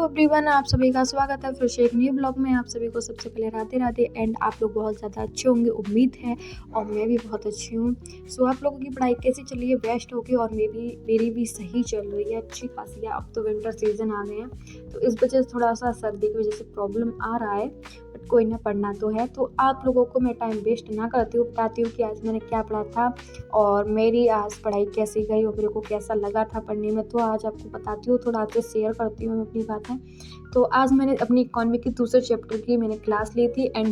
Everyone, आप सभी का स्वागत है फिर से एक न्यू ब्लॉग में। आप सभी को सबसे पहले राधे राधे। एंड आप लोग बहुत ज़्यादा अच्छे होंगे उम्मीद है, और मैं भी बहुत अच्छी हूँ। सो आप लोगों की पढ़ाई कैसी चल रही है? बेस्ट होगी। और मेरी भी सही चल रही है, अच्छी खासी है। अब तो विंटर सीजन आ गए हैं, तो इस वजह से थोड़ा सा सर्दी की वजह से प्रॉब्लम आ रहा है, बट कोई ना, पढ़ना तो है। तो आप लोगों को मैं टाइम वेस्ट ना करती हूँ, बताती हूँ कि आज मैंने क्या पढ़ा था और मेरी आज पढ़ाई कैसी गई और मेरे को कैसा लगा था पढ़ने में। तो आज आपको बताती हूँ, थोड़ा आपसे शेयर करती हूँ अपनी बातें। तो आज मैंने अपनी इकोनॉमी की दूसरे चैप्टर की मैंने क्लास ली थी। एंड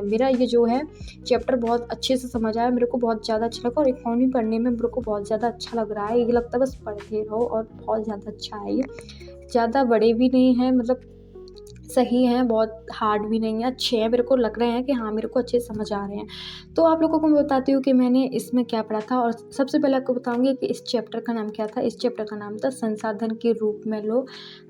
मेरा ये जो है चैप्टर बहुत अच्छे से समझ आया, मेरे को बहुत ज़्यादा अच्छा लगा। और इकोनॉमी पढ़ने में मेरे को बहुत ज़्यादा अच्छा लग रहा है। ये लगता है बस पढ़ते रहो, और बहुत ज़्यादा अच्छा है। ये ज़्यादा बड़े भी नहीं हैं, मतलब सही हैं, बहुत हार्ड भी नहीं है, अच्छे हैं। मेरे को लग रहे हैं कि हाँ, मेरे को अच्छे समझ आ रहे हैं। तो आप लोगों को मैं बताती हूँ कि मैंने इसमें क्या पढ़ा था। और सबसे पहले आपको बताऊँगी कि इस चैप्टर का नाम क्या था। इस चैप्टर का नाम था संसाधन के रूप में लो।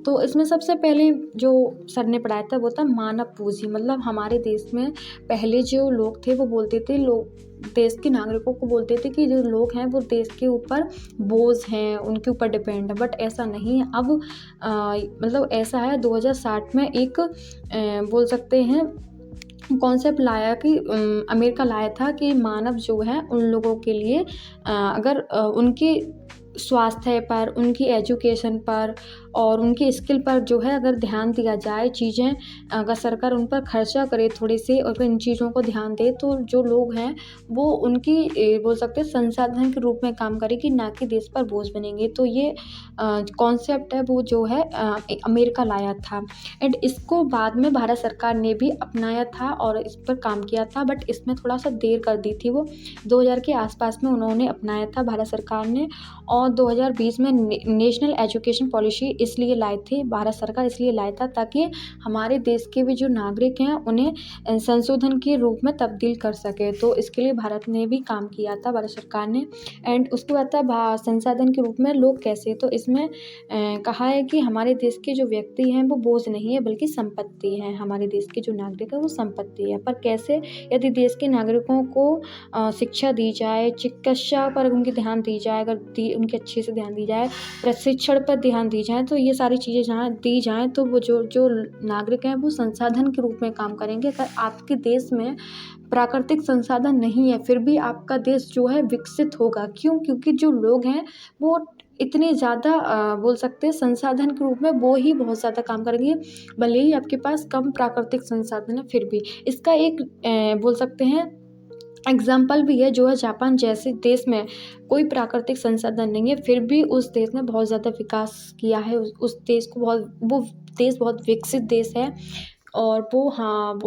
तो इसमें सबसे पहले जो सर ने पढ़ाया था वो था मानव पूंजी। मतलब हमारे देश में पहले जो लोग थे वो बोलते थे, लोग देश के नागरिकों को बोलते थे कि जो लोग हैं वो देश के ऊपर बोझ हैं, उनके ऊपर डिपेंड है। बट ऐसा नहीं है। अब मतलब ऐसा है, 2060 में एक बोल सकते हैं कॉन्सेप्ट लाया कि अमेरिका लाया था कि मानव जो है उन लोगों के लिए अगर उनके स्वास्थ्य पर, उनकी एजुकेशन पर और उनकी स्किल पर जो है अगर ध्यान दिया जाए, चीज़ें अगर सरकार उन पर खर्चा करे थोड़े से, और इन चीज़ों को ध्यान दे, तो जो लोग हैं वो उनकी बोल सकते हैं संसाधन के रूप में काम करेगी, ना कि देश पर बोझ बनेंगे। तो ये कॉन्सेप्ट है वो जो है अमेरिका लाया था। एंड इसको बाद में भारत सरकार ने भी अपनाया था और इस पर काम किया था, बट इसमें थोड़ा सा देर कर दी थी। वो 2000 के आसपास में उन्होंने अपनाया था भारत सरकार ने। और 2020 में नेशनल एजुकेशन पॉलिसी इसलिए लाई थी भारत सरकार, इसलिए लाया था ताकि हमारे देश के भी जो नागरिक हैं उन्हें संशोधन के रूप में तब्दील कर सके। तो इसके लिए भारत ने भी काम किया था, भारत सरकार ने। एंड उसके बाद था संसाधन के रूप में लोग कैसे। तो इसमें कहा है कि हमारे देश के जो व्यक्ति हैं वो बोझ नहीं है, बल्कि संपत्ति है। हमारे देश के जो नागरिक है वो संपत्ति है। पर कैसे? यदि देश के नागरिकों को शिक्षा दी जाए, चिकित्सा पर उनकी ध्यान दी जाए, अगर उनके अच्छे से ध्यान दी जाए, प्रशिक्षण पर ध्यान दी जाए, तो ये सारी चीज़ें जहाँ दी जाएँ तो वो जो नागरिक हैं वो संसाधन के रूप में काम करेंगे। अगर आपके देश में प्राकृतिक संसाधन नहीं है, फिर भी आपका देश जो है विकसित होगा। क्यों? क्योंकि जो लोग हैं वो इतने ज़्यादा बोल सकते हैं संसाधन के रूप में वो ही बहुत ज़्यादा काम करेंगे। भले ही आपके पास कम प्राकृतिक संसाधन है, फिर भी इसका एक बोल सकते हैं एग्जाम्पल भी है, जो है जापान जैसे देश में कोई प्राकृतिक संसाधन नहीं है, फिर भी उस देश ने बहुत ज़्यादा विकास किया है। उस देश को वो देश बहुत विकसित देश है। और वो हाँ वो